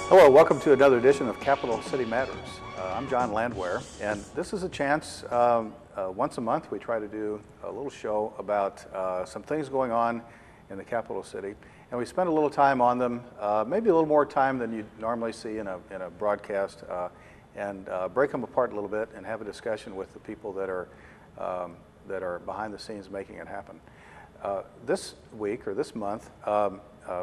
Hello, welcome to another edition of Capital City Matters. I'm John Landwehr, and this is a chance, once a month we try to do a little show about some things going on in the capital city, and we spend a little time on them, maybe a little more time than you normally see in a broadcast, and break them apart a little bit and have a discussion with the people that are behind the scenes making it happen. This week, or this month,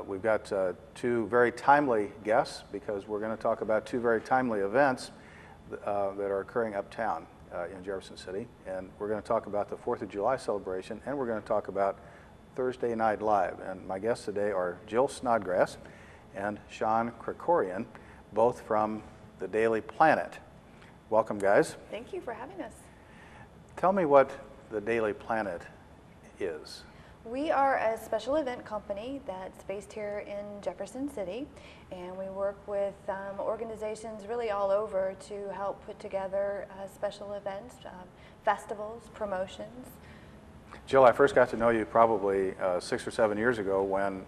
we've got two very timely guests because we're going to talk about two very timely events that are occurring uptown in Jefferson City. And we're going to talk about the 4th of July celebration, and we're going to talk about Thursday Night Live. And my guests today are Jill Snodgrass and Sean Krikorian, both from the Daily Planet. Welcome, guys. Thank you for having us. Tell me what the Daily Planet is. We are a special event company that's based here in Jefferson City, and we work with organizations really all over to help put together special events, festivals, promotions. Jill, I first got to know you probably 6 or 7 years ago when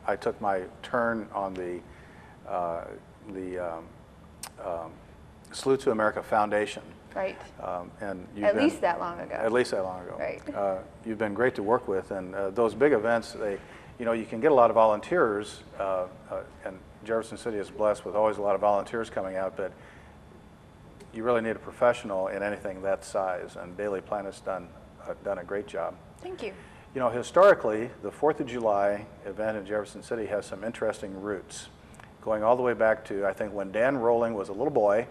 I took my turn on the Salute to America Foundation. Right. And at least that long ago. At least that long ago. Right. You've been great to work with, and those big events, you can get a lot of volunteers, and Jefferson City is blessed with always a lot of volunteers coming out, but you really need a professional in anything that size, and Daily Planet's done a great job. Thank you. You know, historically, the 4th of July event in Jefferson City has some interesting roots, going all the way back to, I think, when Dan Rolling was a little boy,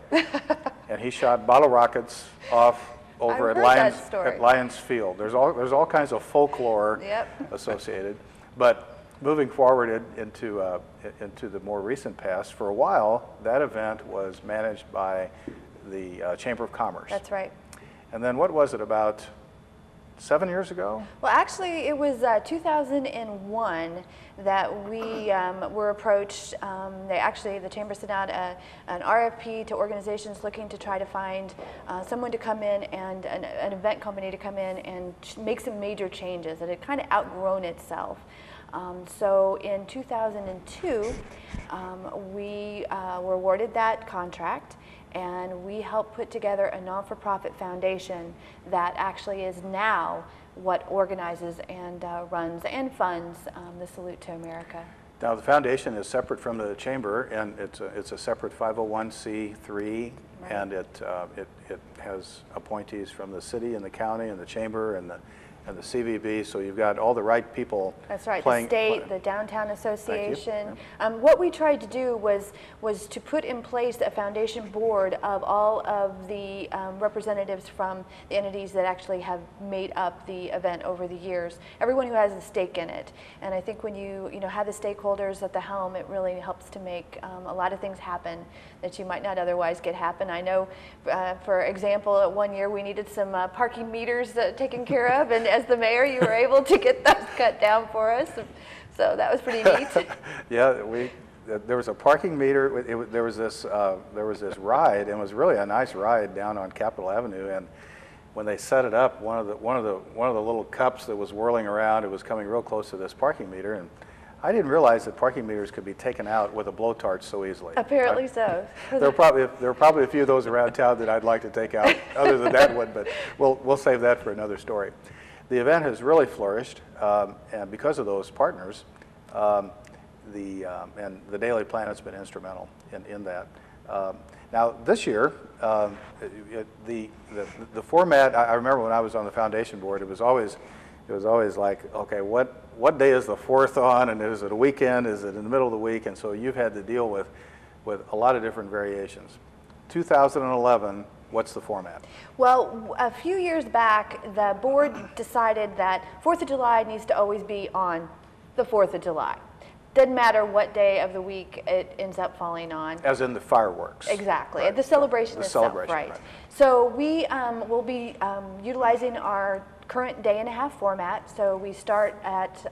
and he shot bottle rockets off over at Lions Field. There's all kinds of folklore associated. But moving forward into the more recent past, for a while, that event was managed by the Chamber of Commerce. That's right. And then what was it, about 7 years ago? Well, actually, it was 2001 that we were approached. The Chamber sent out an RFP to organizations looking to try to find someone to come in and an event company to come in and make some major changes. It had kind of outgrown itself. So in 2002, we were awarded that contract, and we helped put together a non-for-profit foundation that actually is now what organizes and runs and funds the Salute to America. Now, the foundation is separate from the chamber, and it's a separate 501c3, right. And it has appointees from the city and the county and the chamber and the CVB, so you've got all the right people. That's right, the state, the Downtown Association. What we tried to do was to put in place a foundation board of all of the representatives from the entities that actually have made up the event over the years, everyone who has a stake in it. And I think when you have the stakeholders at the helm, it really helps to make a lot of things happen that you might not otherwise get happen. I know, for example, one year we needed some parking meters taken care of, and as the mayor, you were able to get those cut down for us, so that was pretty neat. Yeah, there was a parking meter. There was this ride, and it was really a nice ride down on Capitol Avenue. And when they set it up, one of the little cups that was whirling around, it was coming real close to this parking meter, and I didn't realize that parking meters could be taken out with a blowtorch so easily. Apparently so. There are probably a few of those around town that I'd like to take out, other than that one, but we'll save that for another story. The event has really flourished, and because of those partners, and the Daily Planet's been instrumental in that. Now this year, the format. I remember when I was on the foundation board, it was always like, okay, what day is the 4th on, and is it a weekend? Is it in the middle of the week? And so you've had to deal with a lot of different variations. 2011. What's the format? Well, a few years back, the board decided that 4th of July needs to always be on the 4th of July. Doesn't matter what day of the week it ends up falling on. As in the fireworks. Exactly, right. The celebration itself, celebration, right. So we will be utilizing our current day-and-a-half format. So we start at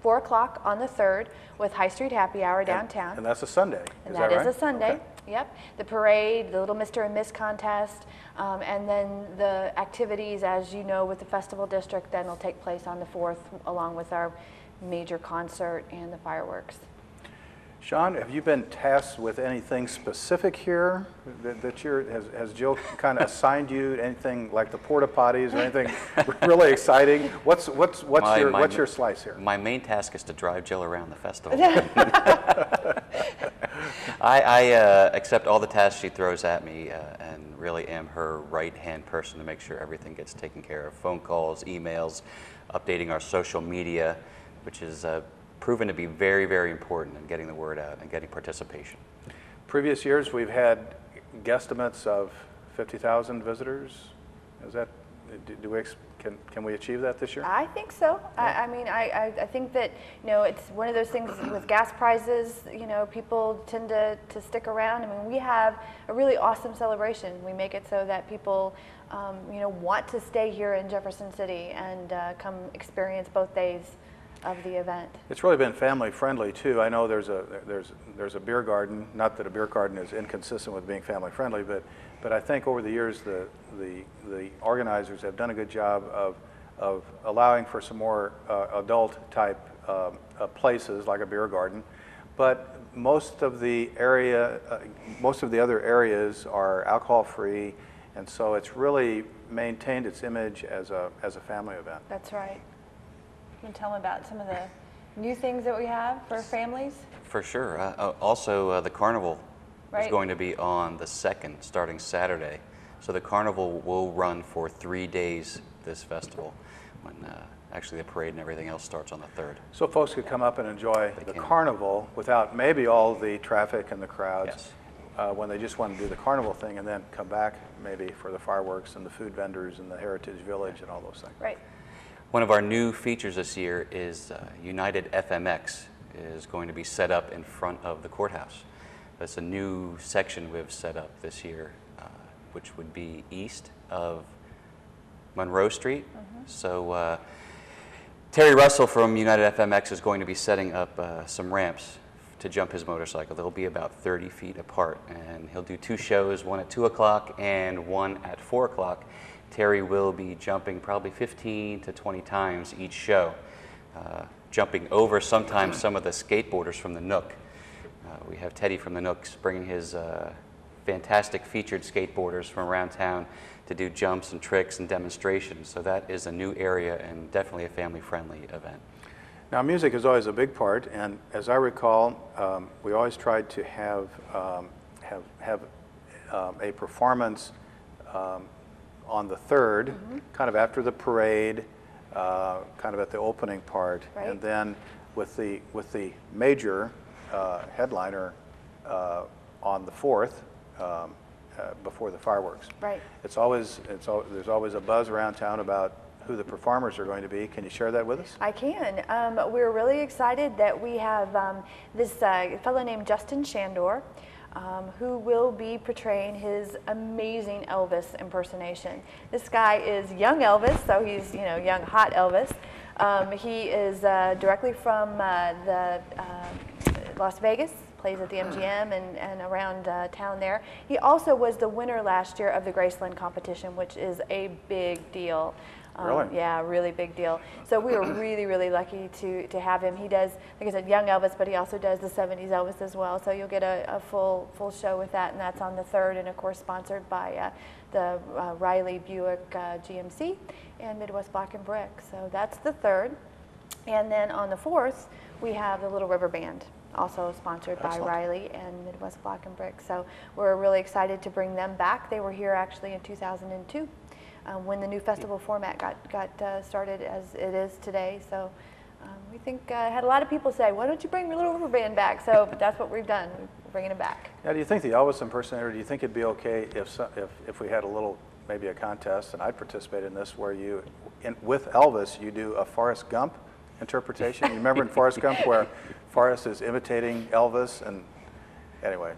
4 o'clock on the 3rd with High Street Happy Hour downtown. And that's a Sunday, and is that right? That is a Sunday, okay. Yep. The parade, the Little Mr. and Miss contest, and then the activities, as you know, with the Festival District, then will take place on the 4th, along with our major concert and the fireworks. John, have you been tasked with anything specific here has Jill kind of assigned you anything like the porta potties or anything really exciting? What's your slice here? My main task is to drive Jill around the festival. I accept all the tasks she throws at me and really am her right-hand person to make sure everything gets taken care of. Phone calls, emails, updating our social media, which is proven to be very, very important in getting the word out and getting participation. Previous years, we've had guesstimates of 50,000 visitors. Is that, can we achieve that this year? I think so. Yeah. I mean, I think that, it's one of those things with gas prices, people tend to stick around. I mean, we have a really awesome celebration. We make it so that people, want to stay here in Jefferson City and come experience both days of the event. It's really been family friendly too. I know there's a beer garden. Not that a beer garden is inconsistent with being family friendly, but I think over the years the organizers have done a good job of allowing for some more adult type places like a beer garden. But most of the other areas are alcohol free, and so it's really maintained its image as a family event. That's right. Can you tell them about some of the new things that we have for families? For sure. Also, the carnival is Right. going to be on the 2nd, starting Saturday. So the carnival will run for 3 days this festival, when actually the parade and everything else starts on the 3rd. So folks could come up and enjoy the carnival without maybe all the traffic and the crowds. Yes. When they just want to do the carnival thing and then come back maybe for the fireworks and the food vendors and the Heritage Village and all those things. Right. One of our new features this year is United FMX is going to be set up in front of the courthouse. That's a new section we've set up this year, which would be east of Monroe Street. Mm-hmm. So Terry Russell from United FMX is going to be setting up some ramps to jump his motorcycle. They'll be about 30 feet apart, and he'll do 2 shows, one at 2 o'clock and one at 4 o'clock. Terry will be jumping probably 15 to 20 times each show, jumping over sometimes some of the skateboarders from the Nook. We have Teddy from the Nooks bringing his fantastic featured skateboarders from around town to do jumps and tricks and demonstrations. So that is a new area and definitely a family-friendly event. Now, music is always a big part, and as I recall, we always tried to have a performance on the 3rd, Mm-hmm. kind of after the parade, kind of at the opening part, Right. and then with the major headliner on the 4th before the fireworks. Right. There's always a buzz around town about who the performers are going to be. Can you share that with us? I can. We're really excited that we have this fellow named Justin Shandor, who will be portraying his amazing Elvis impersonation. This guy is young Elvis, so he's young hot Elvis. He is directly from the Las Vegas, plays at the MGM and around town there. He also was the winner last year of the Graceland competition, which is a big deal. Really? Yeah, really big deal. So we were really, really lucky to have him. He does, like I said, young Elvis, but he also does the 70s Elvis as well. So you'll get a full show with that, and that's on the 3rd, and of course sponsored by the Riley Buick GMC and Midwest Black and Brick. So that's the 3rd. And then on the 4th, we have the Little River Band, also sponsored by Riley and Midwest Black and Brick. So we're really excited to bring them back. They were here actually in 2002. When the new festival format got started as it is today. So we think had a lot of people say, why don't you bring the Little River Band back? So that's what we've done. We're bringing it back. Now, do you think the Elvis impersonator, do you think it'd be okay if we had maybe a contest, and I'd participate in this, where with Elvis, you do a Forrest Gump interpretation? You remember in Forrest Gump where Forrest is imitating Elvis, and anyway.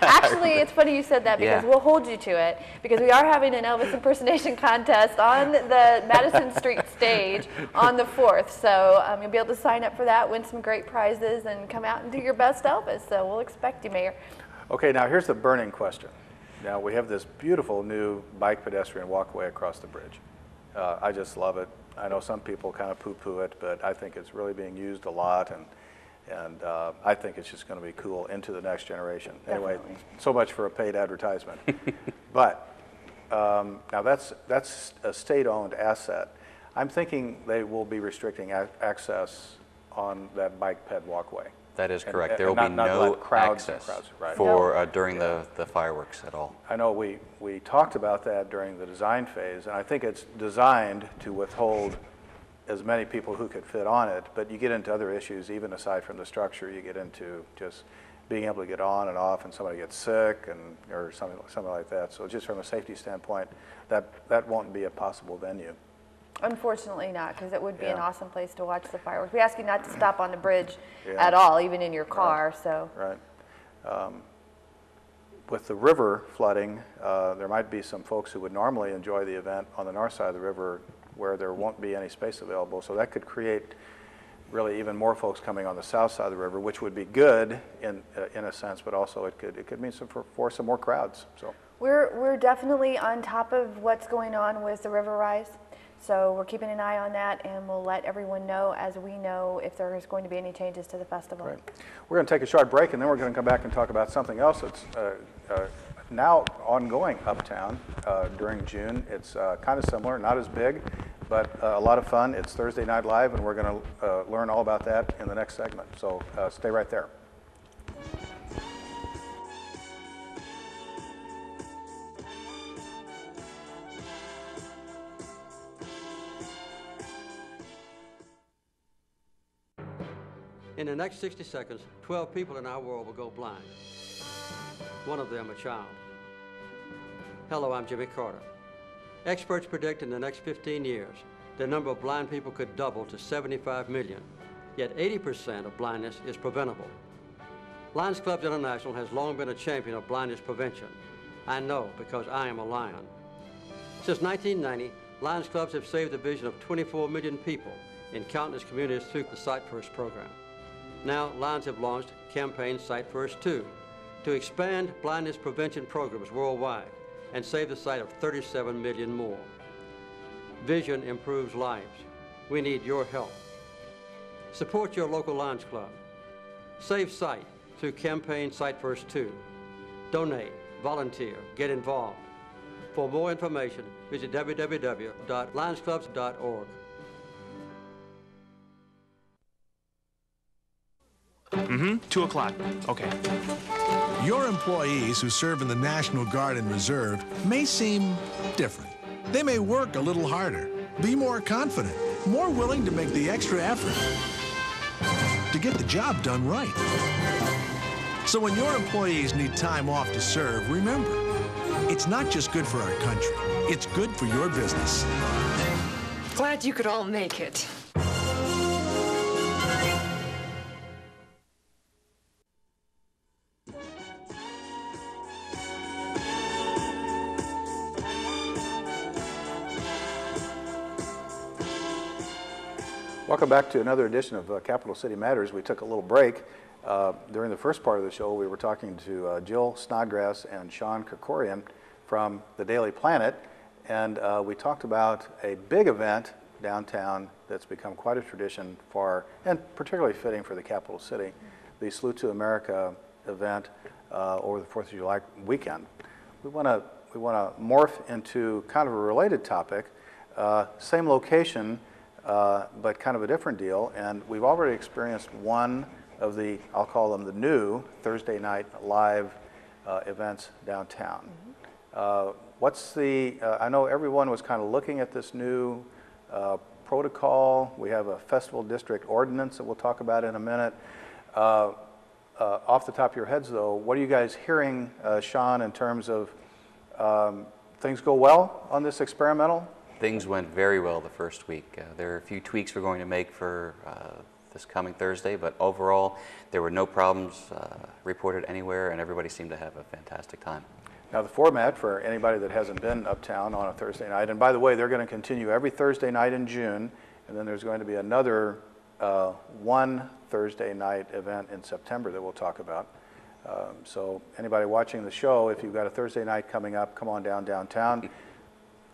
Actually, it's funny you said that, because Yeah. we'll hold you to it, because we are having an Elvis impersonation contest on the Madison Street stage on the 4th. So you'll be able to sign up for that, win some great prizes, and come out and do your best Elvis. So we'll expect you, Mayor. Okay, now here's the burning question. Now, we have this beautiful new bike pedestrian walkway across the bridge. I just love it. I know some people kind of poo-poo it, but I think it's really being used a lot, and And I think it's just going to be cool into the next generation. Definitely. Anyway, so much for a paid advertisement. But now that's a state-owned asset. I'm thinking they will be restricting access on that bike ped walkway. That is correct. And There will be not no let crowds and access crowds, right. for during the fireworks at all. I know we talked about that during the design phase, and I think it's designed to withhold as many people who could fit on it, but you get into other issues, even aside from the structure. You get into just being able to get on and off, and somebody gets sick, or something like that. So just from a safety standpoint, that won't be a possible venue. Unfortunately not, because it would be an Yeah. awesome place to watch the fireworks. We ask you not to stop on the bridge Yeah. at all, even in your car, so. Right. With the river flooding, there might be some folks who would normally enjoy the event on the north side of the river where there won't be any space available. So that could create really even more folks coming on the south side of the river, which would be good in a sense, but also it could mean for some more crowds. So We're definitely on top of what's going on with the river rise. So we're keeping an eye on that, and we'll let everyone know as we know if there is going to be any changes to the festival. right. We're going to take a short break, and then we're going to come back and talk about something else that's now ongoing uptown during June. It's kind of similar, not as big, but a lot of fun. It's Thursday Night Live, and we're going to learn all about that in the next segment. So stay right there. In the next 60 seconds, 12 people in our world will go blind. One of them a child. Hello, I'm Jimmy Carter. Experts predict in the next 15 years, the number of blind people could double to 75 million, yet 80% of blindness is preventable. Lions Clubs International has long been a champion of blindness prevention. I know because I am a Lion. Since 1990, Lions Clubs have saved the vision of 24 million people in countless communities through the Sight First program. Now, Lions have launched campaign Sight First 2 to expand blindness prevention programs worldwide and save the sight of 37 million more. Vision improves lives. We need your help. Support your local Lions Club. Save sight through campaign Sight First 2. Donate, volunteer, get involved. For more information, visit www.lionsclubs.org. 2 o'clock. Okay. Your employees who serve in the National Guard and Reserve may seem different. They may work a little harder, be more confident, more willing to make the extra effort to get the job done right. So when your employees need time off to serve, remember, it's not just good for our country, it's good for your business. Glad you could all make it. Welcome back to another edition of Capital City Matters. We took a little break. During the first part of the show, we were talking to Jill Snodgrass and Sean Krikorian from the Daily Planet, and we talked about a big event downtown that's become quite a tradition for, and particularly fitting for the capital city, the Salute to America event over the 4th of July weekend. We want to morph into kind of a related topic, same location, but kind of a different deal, and we've already experienced one of the, I'll call them the new Thursday Night Live events downtown. What's the, I know everyone was kind of looking at this new protocol. We have a festival district ordinance that we'll talk about in a minute. Off the top of your heads though, what are you guys hearing, Sean, in terms of things go well on this experimental? Things went very well the first week. There are a few tweaks we're going to make for this coming Thursday, but overall there were no problems reported anywhere, and everybody seemed to have a fantastic time. Now the format for anybody that hasn't been uptown on a Thursday night, and by the way, they're going to continue every Thursday night in June, and then there's going to be another one Thursday night event in September that we'll talk about. So anybody watching the show, if you've got a Thursday night coming up, come on downtown.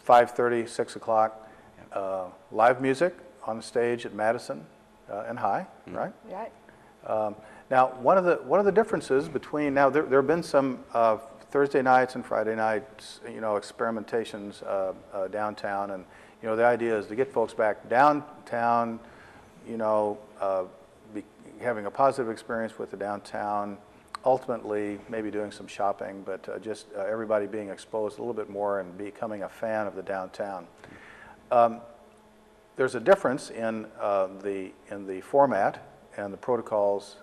5:30, 6 o'clock, live music on the stage at Madison and High, right? Right. Now, one of the differences between now there have been some Thursday nights and Friday nights, experimentations downtown, and the idea is to get folks back downtown, having a positive experience with the downtown. Ultimately, maybe doing some shopping, but just everybody being exposed a little bit more and becoming a fan of the downtown. There's a difference in the format and the protocols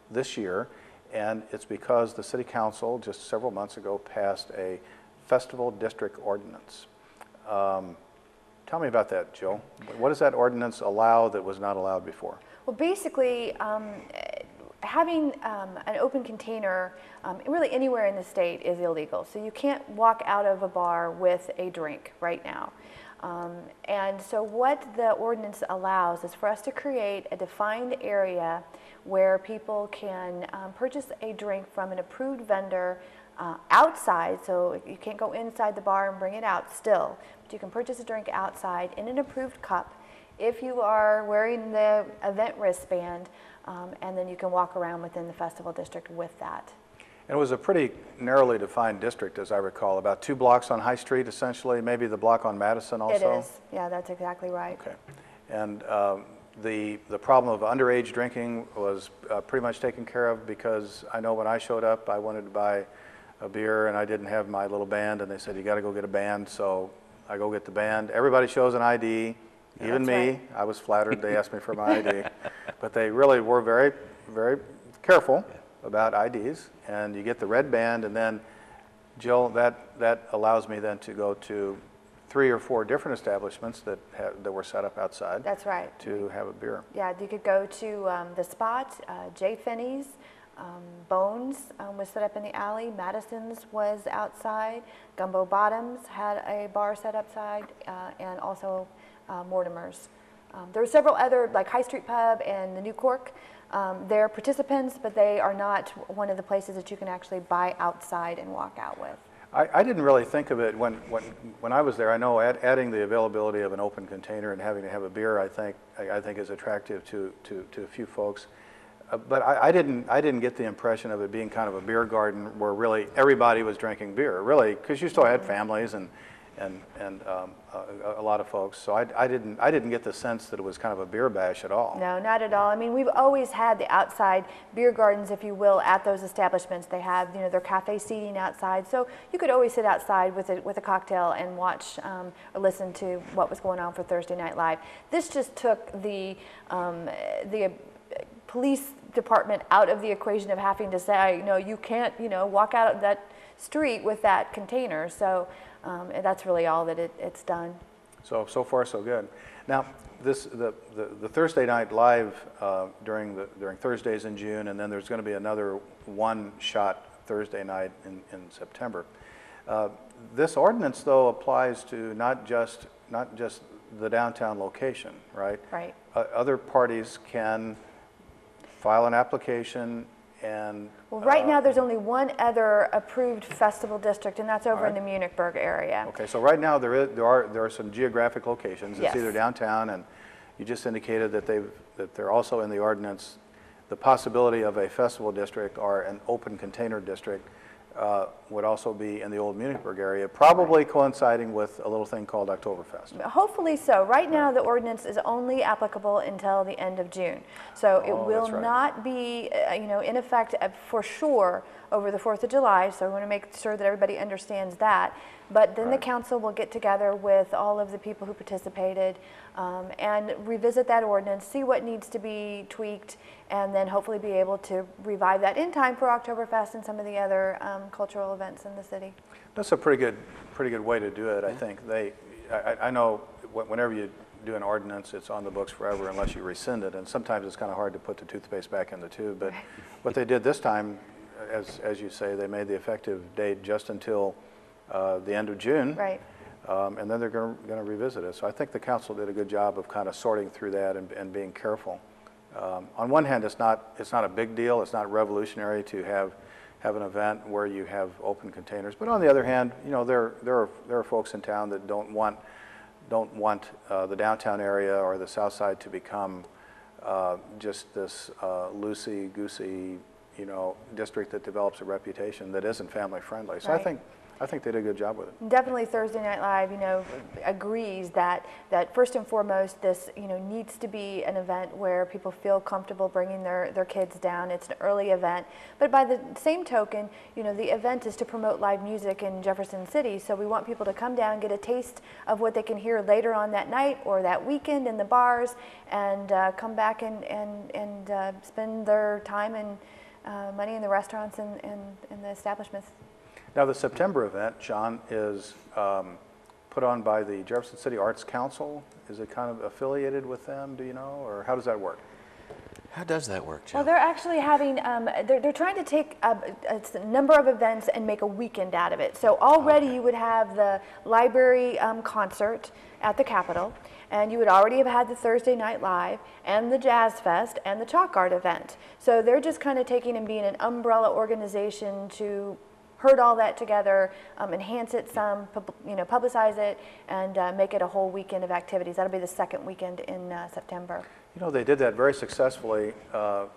this year, and it's because the City Council just several months ago passed a festival district ordinance. Tell me about that, Jill. What does that ordinance allow that was not allowed before? Well, basically, having an open container really anywhere in the state is illegal. So you can't walk out of a bar with a drink right now. And so what the ordinance allows is for us to create a defined area where people can purchase a drink from an approved vendor outside. So you can't go inside the bar and bring it out still, but you can purchase a drink outside in an approved cup if you are wearing the event wristband, and then you can walk around within the festival district with that. And it was a pretty narrowly defined district, as I recall, about 2 blocks on High Street, essentially, maybe the block on Madison also? It is, yeah, that's exactly right. Okay. And the problem of underage drinking was pretty much taken care of, because I know when I showed up, I wanted to buy a beer and I didn't have my little band, and they said, you got to go get a band, so I go get the band. Everybody shows an ID. Even That's me, right. I was flattered they asked me for my ID. But they really were very, very careful about IDs. And you get the red band, and then, Jill, that allows me then to go to 3 or 4 different establishments that were set up outside. That's right. To have a beer. Yeah, you could go to The Spot, J. Finney's, Bones was set up in the alley, Madison's was outside, Gumbo Bottoms had a bar set outside, and also Mortimer's. There were several other, like High Street Pub and the New Cork. They're participants, but they are not one of the places that you can actually buy outside and walk out with. I didn't really think of it when I was there. I know adding the availability of an open container and having to have a beer, I think is attractive to a few folks. But I didn't get the impression of it being kind of a beer garden where really everybody was drinking beer, really, because you still had families and a lot of folks. So I didn't get the sense that it was kind of a beer bash at all. No, not at all. I mean, we've always had the outside beer gardens, if you will, at those establishments. They have, their cafe seating outside, so you could always sit outside with a cocktail and watch or listen to what was going on for Thursday Night Live. This just took the police department out of the equation of having to say, no, you can't, walk out of that street with that container. So that's really all that it's done. So far so good. Now, the Thursday Night Live during Thursdays in June, and then there's going to be another one-shot Thursday night in September. This ordinance, though, applies to not just the downtown location, right? Right. Other parties can file an application and... Well, right now there's only one other approved festival district, and that's over right. in the Munichburg area. Okay, so right now there are some geographic locations. It's Yes. either downtown, and you just indicated that they're also in the ordinance the possibility of a festival district or an open container district would also be in the old Munichburg area, probably coinciding with a little thing called Oktoberfest. Hopefully so. Right now the ordinance is only applicable until the end of June. So it will that's right. not be in effect for sure over the 4th of July, so we want to make sure that everybody understands that. But then the council will get together with all of the people who participated and revisit that ordinance, see what needs to be tweaked, and then hopefully be able to revive that in time for Oktoberfest and some of the other cultural events in the city. That's a pretty good way to do it, I think. I know whenever you do an ordinance, it's on the books forever unless you rescind it, and sometimes it's kind of hard to put the toothpaste back in the tube. But what they did this time, as you say, they made the effective date just until the end of June. Right. And then they're going to revisit it. So I think the council did a good job of kind of sorting through that and being careful. On one hand, it's not a big deal. It's not revolutionary to have an event where you have open containers. But on the other hand, there are folks in town that don't want the downtown area or the south side to become just this loosey-goosey, you know, district that develops a reputation that isn't family friendly. So Right. I think they did a good job with it. Definitely Thursday Night Live, you know, agrees that first and foremost, this, you know, needs to be an event where people feel comfortable bringing their kids down. It's an early event, but by the same token, you know, the event is to promote live music in Jefferson City, so we want people to come down, get a taste of what they can hear later on that night or that weekend in the bars, and come back and spend their time and money in the restaurants and the establishments. Now, the September event, John, is put on by the Jefferson City Arts Council. Is it kind of affiliated with them, do you know, or how does that work? How does that work, Joe? Well, they're actually having, they're trying to take a number of events and make a weekend out of it. So already you would have the library concert at the Capitol, and you would already have had the Thursday Night Live and the Jazz Fest and the Chalk Art event. So they're just kind of taking and being an umbrella organization to herd all that together, enhance it some, you know, publicize it, and make it a whole weekend of activities. That'll be the second weekend in September. You know, they did that very successfully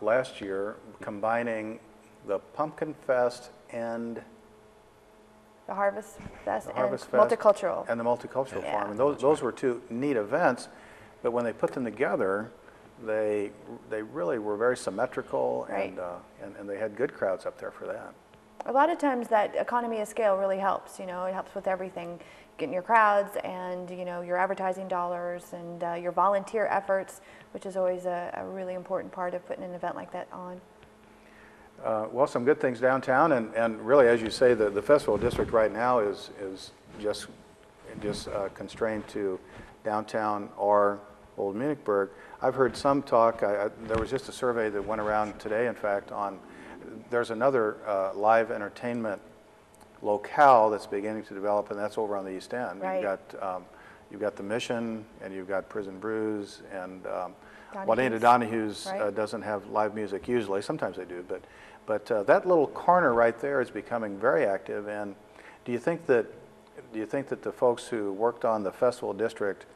last year, combining the Pumpkin Fest and The Harvest Fest the Harvest and Fest Multicultural. and the Multicultural Yeah. Farm. And those were two neat events, but when they put them together, they really were very symmetrical, Right. and they had good crowds up there for that. A lot of times that economy of scale really helps. You know, it helps with everything, getting your crowds and, you know, your advertising dollars and your volunteer efforts, which is always a really important part of putting an event like that on. Well, some good things downtown, and really, as you say, the festival district right now is just constrained to downtown or Old Munich-burg. I've heard some talk. There was just a survey that went around today, in fact, on there's another live entertainment locale that's beginning to develop, and that's over on the East End. Right. You've got the Mission, and you've got Prison Brews, and Donahue's. Juanita Donahue's Right. doesn't have live music usually. Sometimes they do, but that little corner right there is becoming very active. And do you think that the folks who worked on the festival district,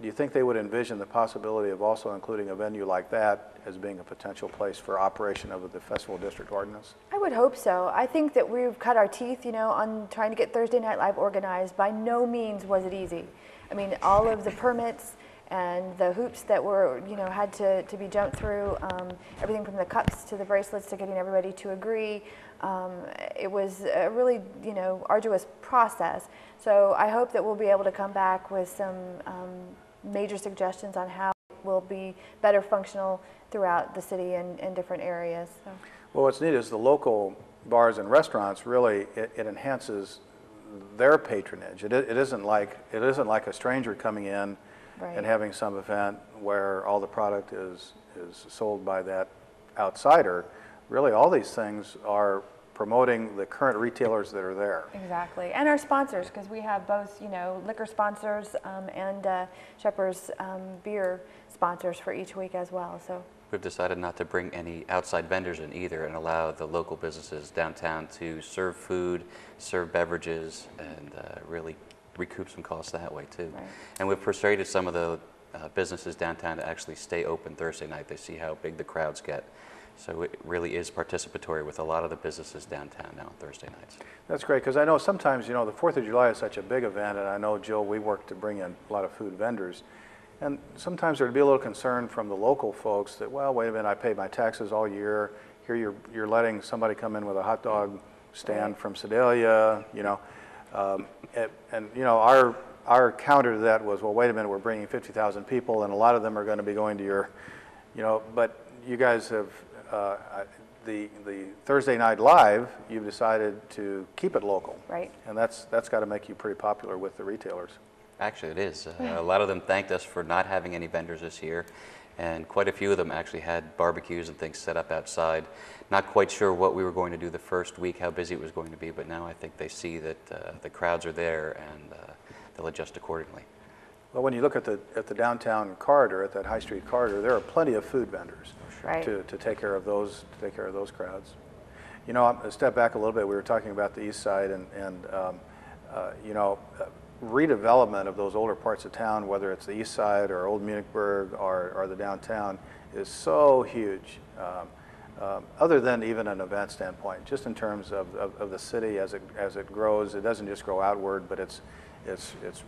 do you think they would envision the possibility of also including a venue like that as being a potential place for operation of the festival district ordinance? I would hope so. I think that we've cut our teeth, you know, on trying to get Thursday Night Live organized. By no means was it easy. I mean, all of the permits and the hoops that were, you know, had to be jumped through, everything from the cups to the bracelets to getting everybody to agree. It was a really, you know, arduous process. So I hope that we'll be able to come back with some major suggestions on how it will be better functional throughout the city and in different areas. So. Well, what's neat is the local bars and restaurants really it enhances their patronage. It isn't like a stranger coming in Right. and having some event where all the product is sold by that outsider. Really, all these things are promoting the current retailers that are there. Exactly, and our sponsors, because we have both, you know, liquor sponsors and Shepherd's beer sponsors for each week as well. So We've decided not to bring any outside vendors in either and allow the local businesses downtown to serve food, serve beverages, and really recoup some costs that way too. Right. And we've persuaded some of the businesses downtown to actually stay open Thursday night. They see how big the crowds get. So it really is participatory with a lot of the businesses downtown now on Thursday nights. That's great, because I know sometimes, you know, the 4th of July is such a big event, and I know, Jill, we work to bring in a lot of food vendors. And sometimes there'd be a little concern from the local folks that, well, wait a minute, I pay my taxes all year. Here you're letting somebody come in with a hot dog stand from Sedalia, you know. And you know, our counter to that was, well, wait a minute, we're bringing 50,000 people, and a lot of them are going to be going to your, you know, but you guys have, the Thursday Night Live, you've decided to keep it local. Right. And that's got to make you pretty popular with the retailers. Actually, it is. A lot of them thanked us for not having any vendors this year, and quite a few of them actually had barbecues and things set up outside. Not quite sure what we were going to do the first week, how busy it was going to be, but now I think they see that the crowds are there and they'll adjust accordingly. Well, when you look at the downtown corridor, at that High Street corridor, there are plenty of food vendors Right. to take care of those crowds. You know, I'll step back a little bit. We were talking about the East Side and you know, redevelopment of those older parts of town, whether it's the East Side or Old Munich-burg or the downtown, is so huge. Other than even an event standpoint, just in terms of the city as it grows, it doesn't just grow outward, but it's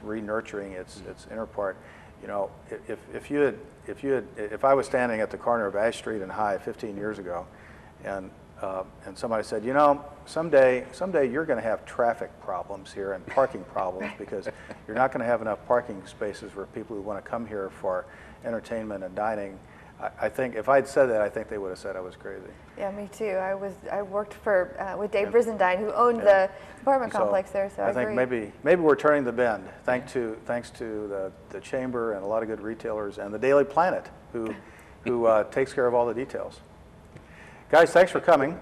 re-nurturing its inner part. You know, if I was standing at the corner of Ash Street and High 15 years ago, and somebody said, you know, someday you're going to have traffic problems here and parking problems because you're not going to have enough parking spaces for people who want to come here for entertainment and dining. I think if I'd said that, I think they would have said I was crazy. Yeah, me too. I worked with Dave Brizendine, who owned the apartment complex there. So I think agree. maybe we're turning the bend, thanks to the chamber and a lot of good retailers and the Daily Planet, who takes care of all the details. Guys, thanks for coming.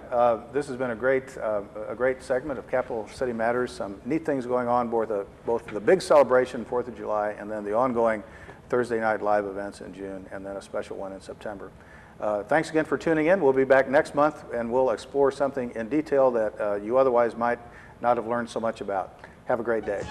This has been a great segment of Capital City Matters. Some neat things going on, both the big celebration, 4th of July, and then the ongoing Thursday night live events in June, and then a special one in September. Thanks again for tuning in. We'll be back next month, and we'll explore something in detail that you otherwise might not have learned so much about. Have a great day.